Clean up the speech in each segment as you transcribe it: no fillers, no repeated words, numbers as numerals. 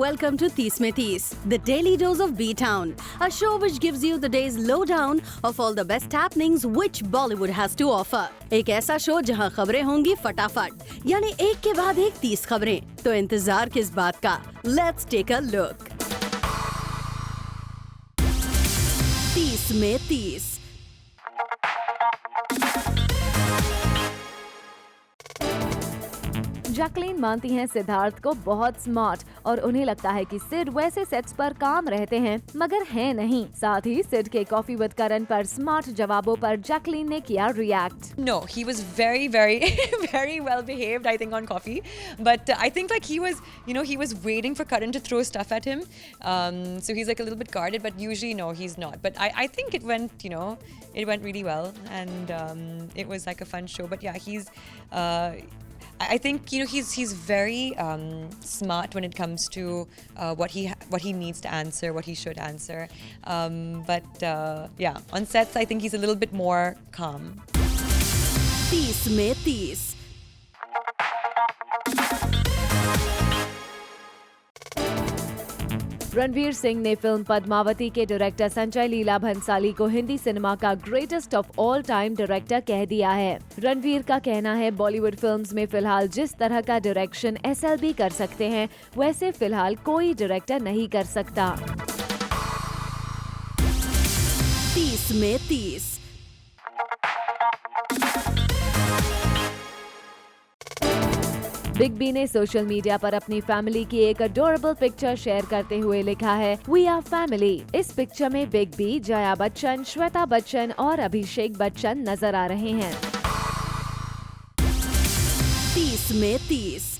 welcome to 30 में 30, the daily dose of B-Town, a show which gives you the day's lowdown of all the best happenings which Bollywood has to offer. एक ऐसा show जहां खबरें होंगी फटाफट, यानी एक के बाद एक 30 खबरें, तो इंतजार किस बात का? Let's take a look. 30 में 30. जैकलीन मानती हैं सिद्धार्थ को बहुत स्मार्ट और उन्हें लगता है कि सिड वैसे सेट्स पर काम रहते हैं मगर है नहीं। साथ ही सिड के कॉफी विद करण पर स्मार्ट जवाबों पर जैकलीन ने किया react. No, he was very, very well behaved, I think, on Coffee. But I think like he was waiting for Karan to throw stuff at him. So he's like a little bit guarded, but usually no, he's not. But I think it went really well, and it was like a fun show. But yeah, I think he's very smart when it comes to what he needs to answer, what he should answer. But yeah, on sets I think he's a little bit more calm. 30 में 30. रणवीर सिंह ने film Padmavati के director Sanjay Leela Bhansali को Hindi cinema का greatest of all time director कह दिया है। रणवीर का कहना है बॉलीवुड फिल्म्स में फिलहाल जिस तरह का डायरेक्शन एसएलबी कर सकते हैं वैसे फिलहाल कोई डायरेक्टर नहीं कर सकता। 30 में 30. बिग बी ने सोशल मीडिया पर अपनी फैमिली की एक अडोरेबल पिक्चर शेयर करते हुए लिखा है, वी आर फैमिली। इस पिक्चर में बिग बी, जया बच्चन, श्वेता बच्चन और अभिषेक बच्चन नजर आ रहे हैं। 30 में 30.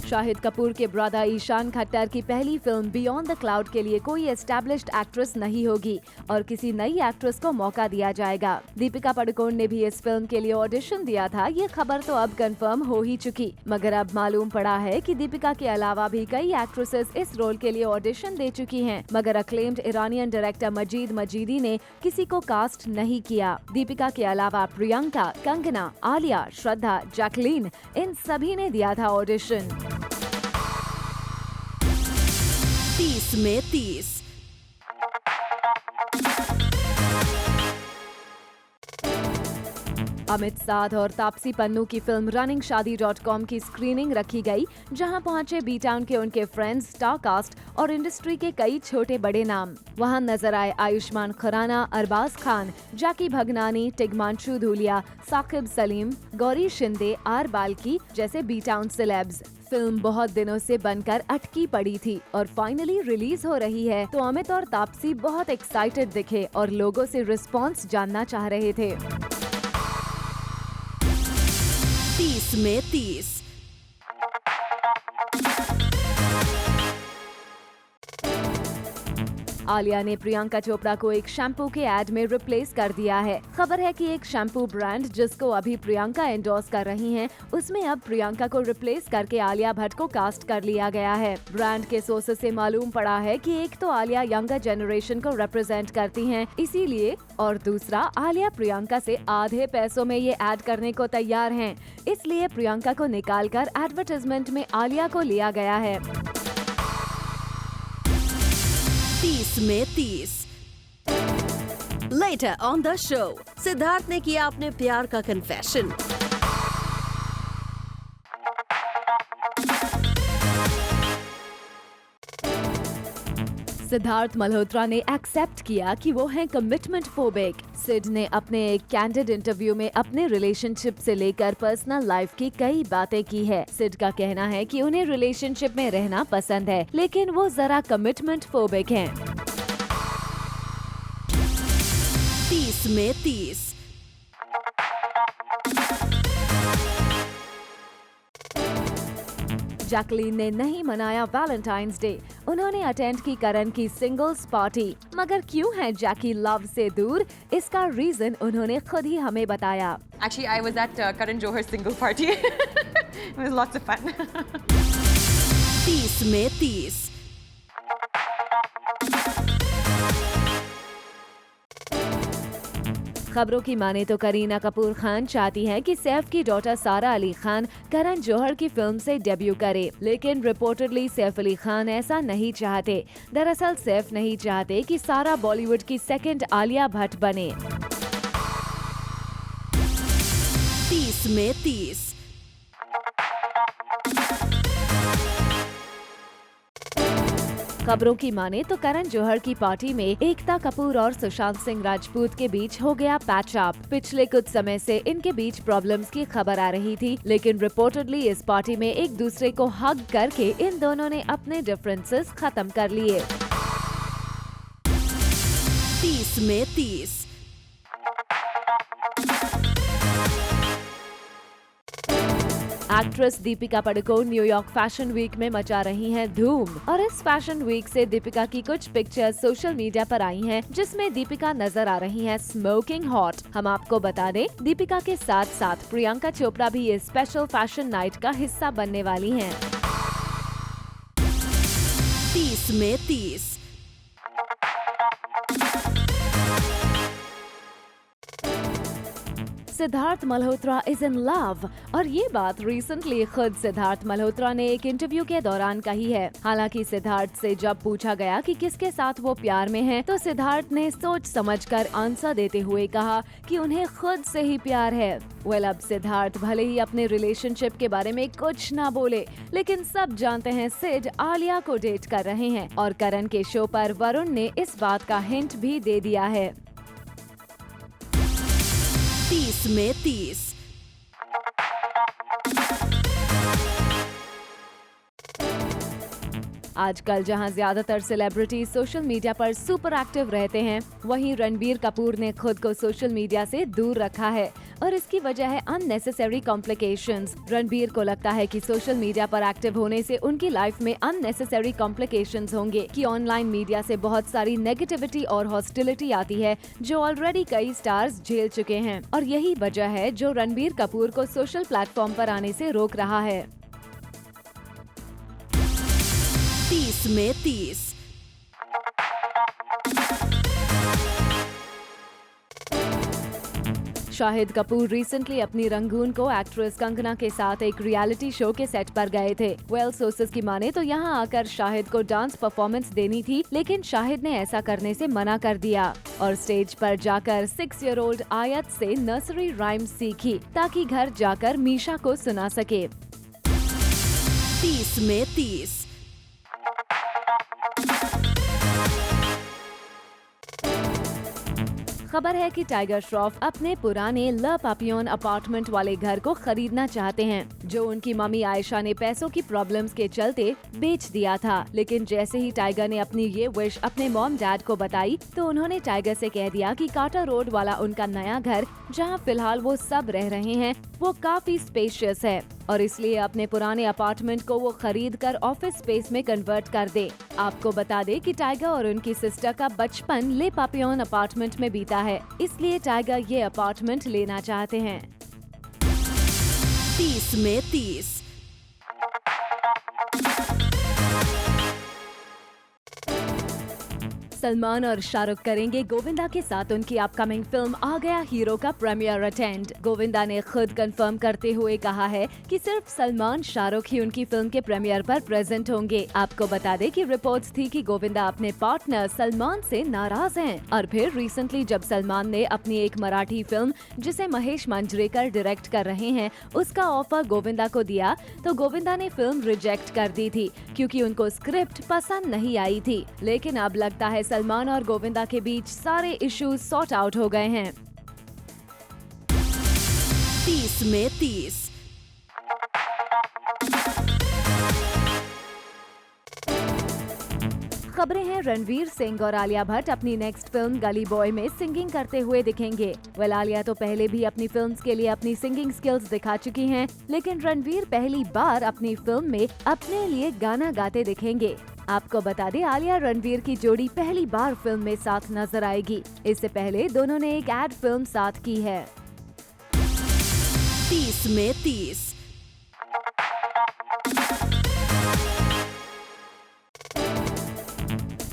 शाहिद कपूर के ब्रदर ईशान खट्टर की पहली फिल्म बियॉन्ड द क्लाउड के लिए कोई एस्टैब्लिश्ड एक्ट्रेस नहीं होगी और किसी नई एक्ट्रेस को मौका दिया जाएगा। दीपिका पादुकोण ने भी इस फिल्म के लिए ऑडिशन दिया था। ये खबर तो अब कंफर्म हो ही चुकी, मगर अब मालूम पड़ा है कि दीपिका के अलावा भी कई एक्ट्रेसेस इस रोल के लिए ऑडिशन दे चुकी हैं, मगर अक्लेम्ड ईरानियन डायरेक्टर मजीद मजीदी ने किसी को कास्ट नहीं किया। दीपिका के अलावा प्रियंका, कंगना, आलिया, श्रद्धा, जैकलीन, इन सभी ने दिया था ऑडिशन। 30 में 30. अमित साध और तापसी पन्नू की फिल्म runningshaadi.com की स्क्रीनिंग रखी गई, जहां पहुंचे बी टाउन के उनके फ्रेंड्स, स्टार कास्ट और इंडस्ट्री के कई छोटे बड़े नाम। वहां नजर आए आयुष्मान खुराना, अरबाज खान, जैकी भगनानी, टिग्मांशु धूलिया, साकिब सलीम, गौरी शिंदे, आर बाल्की जैसे बी टाउन सेलेब्स। फिल्म बहुत दिनों से बनकर अटकी पड़ी थी और फाइनली रिलीज हो रही है, तो अमित और तापसी बहुत एक्साइटेड दिखे और लोगों से रिस्पॉन्स जानना चाह रहे थे। 30 में 30. आलिया ने प्रियंका चोपड़ा को एक शैम्पू के एड में रिप्लेस कर दिया है। खबर है कि एक शैम्पू ब्रांड जिसको अभी प्रियंका एंडोर्स कर रही हैं, उसमें अब प्रियंका को रिप्लेस करके आलिया भट्ट को कास्ट कर लिया गया है। ब्रांड के सोर्सेस से मालूम पड़ा है कि एक तो आलिया यंगर जनरेशन को रिप्रेजेंट करती हैं, इसीलिए, और दूसरा आलिया प्रियंका से आधे पैसों में ये ऐड करने को तैयार हैं, इसलिए प्रियंका को निकालकर एडवर्टाइजमेंट में आलिया को लिया गया है। 30 में 30. Later on the show, Siddharth ने किया अपने प्यार का कन्फेशन. सिद्धार्थ मल्होत्रा ने एक्सेप्ट किया कि वो हैं कमिटमेंट फोबिक। सिड ने अपने एक कैंडिड इंटरव्यू में अपने रिलेशनशिप से लेकर पर्सनल लाइफ की कई बातें की है। सिड का कहना है कि उन्हें रिलेशनशिप में रहना पसंद है, लेकिन वो जरा कमिटमेंट फोबिक हैं। 30 में 30. जैकलीन ने नहीं मनाया वैलेंटाइंस डे। उन्होंने अटेंड की करण की सिंगल्स पार्टी, मगर क्यों है जैकी लव से दूर, इसका रीजन उन्होंने खुद ही हमें बताया। Actually, I was at Karan Johar's single party. It was lots of fun. 30 में 30. खबरों की माने तो करीना कपूर खान चाहती हैं कि सैफ की डॉटर सारा अली खान करण जौहर की फिल्म से डेब्यू करे, लेकिन रिपोर्टेडली सैफ अली खान ऐसा नहीं चाहते। दरअसल सैफ नहीं चाहते कि सारा बॉलीवुड की सेकंड आलिया भट्ट बने। 30 में 30। खबरों की माने तो करण जौहर की पार्टी में एकता कपूर और सुशांत सिंह राजपूत के बीच हो गया पैच अप। पिछले कुछ समय से इनके बीच प्रॉब्लम्स की खबर आ रही थी, लेकिन रिपोर्टेडली इस पार्टी में एक दूसरे को हग करके इन दोनों ने अपने डिफरेंसेस खत्म कर लिए। 30 में 30। Actress Deepika Padukone New York fashion week में मचा रही हैं धूम, और इस फैशन वीक से दीपिका की कुछ पिक्चर्स सोशल मीडिया पर आई हैं, जिसमें दीपिका नजर आ रही हैं स्मोकिंग हॉट। हम आपको बता दें, दीपिका के साथ साथ प्रियंका चोपड़ा भी इस स्पेशल फैशन नाइट का हिस्सा बनने वाली हैं। 30 में 30। Siddharth Malhotra is in love, और ये बात रिसेंटली खुद सिद्धार्थ मल्होत्रा ने एक इंटरव्यू के दौरान कही है। हालांकि सिद्धार्थ से जब पूछा गया कि किसके साथ वो प्यार में हैं, तो सिद्धार्थ ने सोच समझकर आंसर देते हुए कहा कि उन्हें खुद से ही प्यार है। अब सिद्धार्थ भले ही अपने रिलेशनशिप के बारे में कुछ ना बोले, लेकिन सब जानते हैं सिड आलिया को डेट कर रहे हैं, और करण के शो पर वरुण ने इस बात का हिंट भी दे दिया है। 30 में 30। आजकल जहां ज्यादातर सेलिब्रिटीज सोशल मीडिया पर सुपर एक्टिव रहते हैं, वहीं रणबीर कपूर ने खुद को सोशल मीडिया से दूर रखा है, और इसकी वजह है अननेसेसरी कॉम्प्लिकेशंस। रणबीर को लगता है कि सोशल मीडिया पर एक्टिव होने से उनकी लाइफ में अननेसेसरी कॉम्प्लिकेशंस होंगे, कि ऑनलाइन मीडिया से बहुत सारी नेगेटिविटी और हॉस्टिलिटी आती है, जो ऑलरेडी कई स्टार्स झेल चुके हैं, और यही वजह है जो रणबीर कपूर को सोशल प्लेटफॉर्म पर आने से रोक रहा है। 30 में 30। शाहिद कपूर रिसेंटली अपनी रंगून को एक्ट्रेस कंगना के साथ एक रियलिटी शो के सेट पर गए थे। सोर्सेस की माने तो यहाँ आकर शाहिद को डांस परफॉर्मेंस देनी थी, लेकिन शाहिद ने ऐसा करने से मना कर दिया और स्टेज पर जाकर 6 ईयर ओल्ड आयत से नर्सरी राइम सीखी, ताकि घर जाकर मीशा को सुना सके। 30 में 30। खबर है कि टाइगर श्रॉफ अपने पुराने ल पापियोन अपार्टमेंट वाले घर को खरीदना चाहते हैं, जो उनकी मम्मी आयशा ने पैसों की प्रॉब्लम्स के चलते बेच दिया था। लेकिन जैसे ही टाइगर ने अपनी ये विश अपने मॉम डैड को बताई, तो उन्होंने टाइगर से कह दिया कि काटा रोड वाला उनका नया घर, जहां फिलहाल वो सब रह रहे हैं, वो काफी स्पेशियस है, और इसलिए अपने पुराने अपार्टमेंट को वो खरीद कर ऑफिस स्पेस में कन्वर्ट कर दे। आपको बता दे कि टाइगर और उनकी सिस्टर का बचपन ले पापियोन अपार्टमेंट में बीता है, इसलिए टाइगर ये अपार्टमेंट लेना चाहते हैं। 30 में 30। सलमान और शाहरुख करेंगे गोविंदा के साथ उनकी अपकमिंग फिल्म आ गया हीरो का प्रीमियर अटेंड। गोविंदा ने खुद कंफर्म करते हुए कहा है कि सिर्फ सलमान शाहरुख ही उनकी फिल्म के प्रीमियर पर प्रेजेंट होंगे। आपको बता दें कि रिपोर्ट्स थी कि गोविंदा अपने पार्टनर सलमान से नाराज हैं, और फिर रिसेंटली जब सलमान ने अपनी एक मराठी फिल्म, जिसे महेश मांजरेकर डायरेक्ट कर रहे हैं, उसका ऑफर गोविंदा को दिया, तो गोविंदा ने फिल्म रिजेक्ट कर दी थी, क्योंकि उनको स्क्रिप्ट पसंद नहीं आई थी। लेकिन अब लगता है सलमान और गोविंदा के बीच सारे इश्यूज सॉर्ट आउट हो गए हैं। 30 में 30। खबरें हैं रणवीर सिंह और आलिया भट्ट अपनी नेक्स्ट फिल्म गली बॉय में सिंगिंग करते हुए दिखेंगे। आलिया तो पहले भी अपनी फिल्म्स के लिए अपनी सिंगिंग स्किल्स दिखा चुकी हैं, लेकिन रणवीर पहली बार अपनी फिल्म में अपने लिए गाना गाते दिखेंगे। आपको बता दें, आलिया रणवीर की जोड़ी पहली बार फिल्म में साथ नजर आएगी। इससे पहले दोनों ने एक एड फिल्म साथ की है। 30 में 30।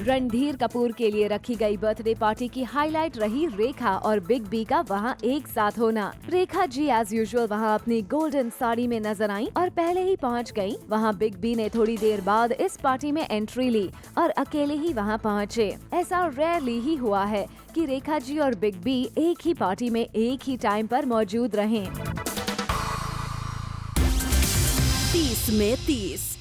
रणधीर कपूर के लिए रखी गई बर्थडे पार्टी की हाईलाइट रही रेखा और बिग बी का वहां एक साथ होना। रेखा जी एज यूजुअल वहां अपनी गोल्डन साड़ी में नजर आई और पहले ही पहुंच गयी। वहां बिग बी ने थोड़ी देर बाद इस पार्टी में एंट्री ली और अकेले ही वहां पहुंचे। ऐसा रेयरली ही हुआ है कि रेखा जी और बिग बी एक ही पार्टी में एक ही टाइम पर मौजूद रहें। 30 में 30।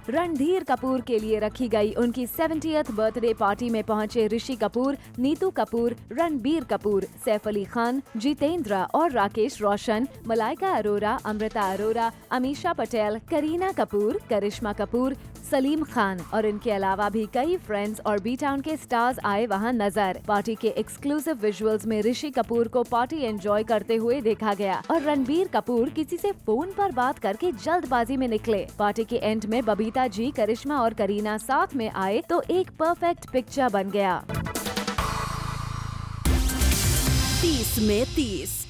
रणधीर कपूर के लिए रखी गई उनकी 70th बर्थडे पार्टी में पहुंचे ऋषि कपूर, नीतू कपूर, रणबीर कपूर, सैफ अली खान, जितेंद्र और राकेश रोशन, मलाइका अरोरा, अमृता अरोरा, अमीषा पटेल, करीना कपूर, करिश्मा कपूर, सलीम खान और इनके अलावा भी कई फ्रेंड्स और बी टाउन के स्टार्स आए वहां नजर। पार्टी के एक्सक्लूसिव विजुअल्स में ऋषि कपूर को पार्टी एंजॉय करते हुए देखा गया और रणबीर कपूर किसी से फोन पर बात करके जल्दबाजी में निकले। पार्टी के एंड में बबीता जी, करिश्मा और करीना साथ में आए तो एक परफेक्ट पिक्चर बन गया। 30 में 30।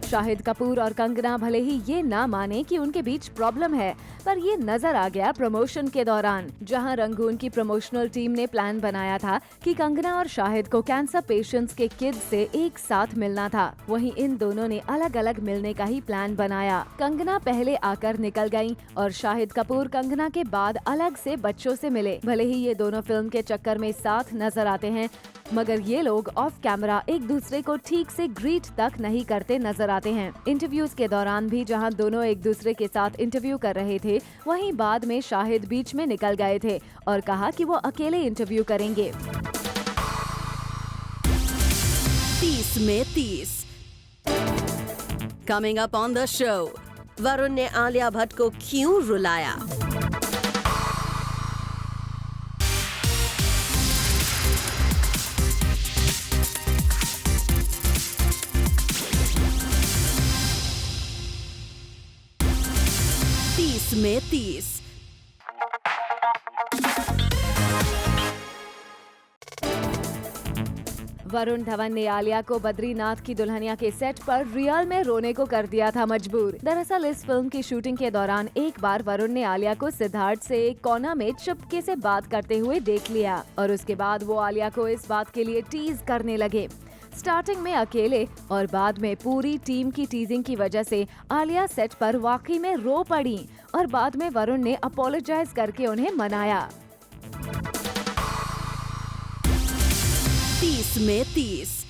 शाहिद कपूर और कंगना भले ही ये ना माने कि उनके बीच प्रॉब्लम है, पर ये नजर आ गया प्रमोशन के दौरान, जहां रंगून की प्रमोशनल टीम ने प्लान बनाया था कि कंगना और शाहिद को कैंसर पेशेंट्स के किड्स से एक साथ मिलना था। वहीं इन दोनों ने अलग अलग मिलने का ही प्लान बनाया। कंगना पहले आकर निकल गयी और शाहिद कपूर कंगना के बाद अलग से बच्चों से मिले। भले ही ये दोनों फिल्म के चक्कर में साथ नजर आते हैं, मगर ये लोग ऑफ कैमरा एक दूसरे को ठीक से ग्रीट तक नहीं करते नजर आते हैं। इंटरव्यूज के दौरान भी जहां दोनों एक दूसरे के साथ इंटरव्यू कर रहे थे, वहीं बाद में शाहिद बीच में निकल गए थे और कहा कि वो अकेले इंटरव्यू करेंगे। 30 में 30। Coming up on the show, Varun ने आलिया भट्ट को क्यों रुलाया? में 30। वरुण धवन ने आलिया को बद्रीनाथ की दुल्हनिया के सेट पर रियल में रोने को कर दिया था मजबूर। दरअसल इस फिल्म की शूटिंग के दौरान एक बार वरुण ने आलिया को सिद्धार्थ से एक कोना में चुपके से बात करते हुए देख लिया और उसके बाद वो आलिया को इस बात के लिए टीज करने लगे। स्टार्टिंग में अकेले और बाद में पूरी टीम की टीजिंग की वजह से आलिया सेट पर वाकई में रो पड़ी और बाद में वरुण ने अपोलोजाइज करके उन्हें मनाया। 30 में 30।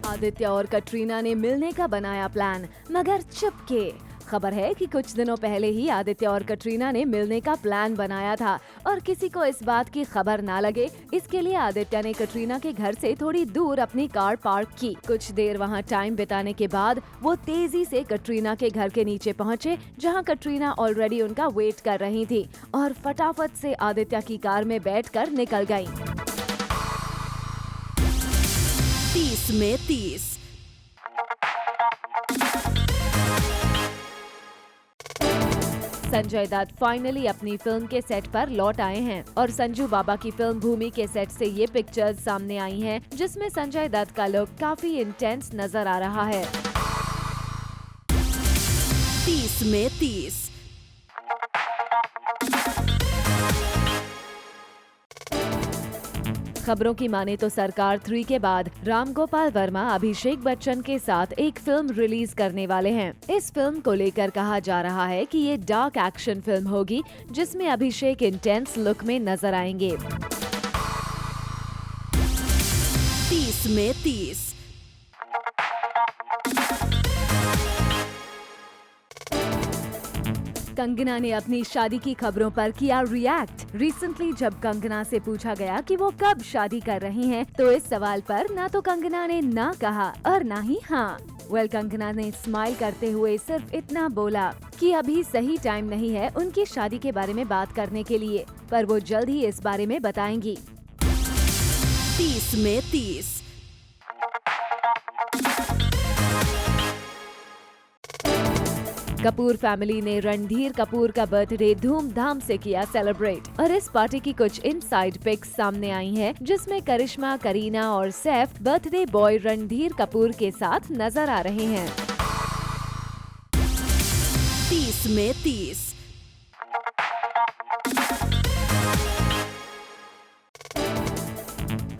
आदित्य और कटरीना ने मिलने का बनाया प्लान, मगर चुपके। खबर है कि कुछ दिनों पहले ही आदित्य और कटरीना ने मिलने का प्लान बनाया था और किसी को इस बात की खबर ना लगे, इसके लिए आदित्य ने कटरीना के घर से थोड़ी दूर अपनी कार पार्क की। कुछ देर वहां टाइम बिताने के बाद वो तेजी से कटरीना के घर के नीचे पहुंचे, जहां कटरीना ऑलरेडी उनका वेट कर रही थी और फटाफट से आदित्य की कार में बैठकर निकल गयी। 30 में 30। संजय दत्त फाइनली अपनी फिल्म के सेट पर लौट आए हैं और संजू बाबा की फिल्म भूमि के सेट से ये पिक्चर्स सामने आई हैं, जिसमें संजय दत्त का लुक काफी इंटेंस नजर आ रहा है। 30 में 30। खबरों की माने तो सरकार 3 के बाद राम गोपाल वर्मा अभिषेक बच्चन के साथ एक फिल्म रिलीज करने वाले हैं। इस फिल्म को लेकर कहा जा रहा है कि ये डार्क एक्शन फिल्म होगी, जिसमें अभिषेक इंटेंस लुक में नजर आएंगे। 30 में 30। कंगना ने अपनी शादी की खबरों पर किया रिएक्ट। रिसेंटली जब कंगना से पूछा गया कि वो कब शादी कर रही हैं, तो इस सवाल पर ना तो कंगना ने ना कहा और ना ही हाँ। कंगना ने स्माइल करते हुए सिर्फ इतना बोला कि अभी सही टाइम नहीं है उनकी शादी के बारे में बात करने के लिए, पर वो जल्द ही इस बारे में बताएंगी। 30 में 30। कपूर फैमिली ने रणधीर कपूर का बर्थडे धूमधाम से किया सेलिब्रेट और इस पार्टी की कुछ इनसाइड पिक्स सामने आई हैं, जिसमें करिश्मा, करीना और सैफ बर्थडे बॉय रणधीर कपूर के साथ नजर आ रहे हैं। 30 में 30।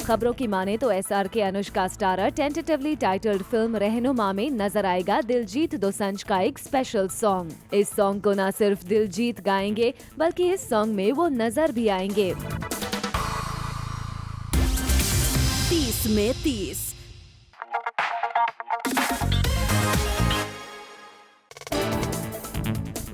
खबरों की माने तो SRK Anushka starrer tentatively titled film रहनुमा में नजर आएगा दिलजीत दोसांझ का एक स्पेशल सॉन्ग। इस सॉन्ग को न सिर्फ दिलजीत गाएंगे बल्कि इस सॉन्ग में वो नजर भी आएंगे। 30 में 30।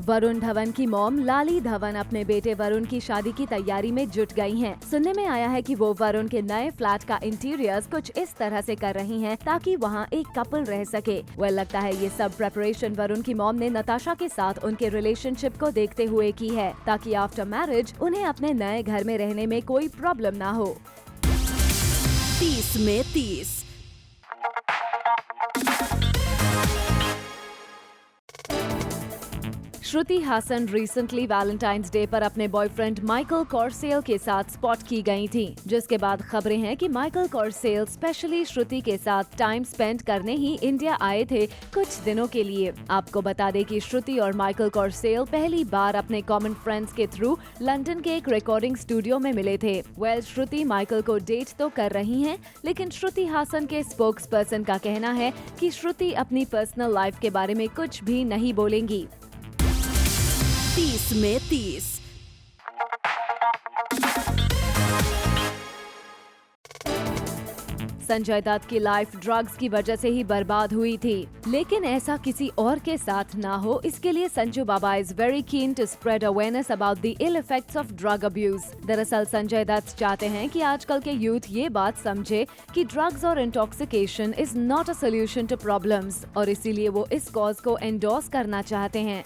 वरुण धवन की मॉम लाली धवन अपने बेटे वरुण की शादी की तैयारी में जुट गई हैं। सुनने में आया है कि वो वरुण के नए फ्लैट का इंटीरियर्स कुछ इस तरह से कर रही हैं ताकि वहां एक कपल रह सके। लगता है ये सब प्रेपरेशन वरुण की मॉम ने नताशा के साथ उनके रिलेशनशिप को देखते हुए की है, ताकि आफ्टर मैरिज उन्हें अपने नए घर में रहने में कोई प्रॉब्लम ना हो। 30 में 30। श्रुति हासन रिसेंटली वैलेंटाइंस डे पर अपने बॉयफ्रेंड माइकल कॉर्सेल के साथ स्पॉट की गई थी, जिसके बाद खबरें हैं कि माइकल कॉर्सेल स्पेशली श्रुति के साथ टाइम स्पेंड करने ही इंडिया आए थे कुछ दिनों के लिए। आपको बता दें कि श्रुति और माइकल कॉर्सेल पहली बार अपने कॉमन फ्रेंड्स के थ्रू लंदन के एक रिकॉर्डिंग स्टूडियो में मिले थे। श्रुति माइकल को डेट तो कर रही हैं, लेकिन श्रुति हासन के स्पोक्स पर्सन का कहना है कि श्रुति अपनी पर्सनल लाइफ के बारे में कुछ भी नहीं बोलेंगी। 30 में 30। संजय दत्त की लाइफ ड्रग्स की वजह से ही बर्बाद हुई थी, लेकिन ऐसा किसी और के साथ ना हो, इसके लिए Sanju Baba is very keen to spread awareness about the ill effects of drug abuse. दरअसल संजय दत्त चाहते हैं कि आजकल के यूथ ये बात समझे कि ड्रग्स और intoxication is not a solution to problems, और इसीलिए वो इस कॉज को एंडोर्स करना चाहते हैं।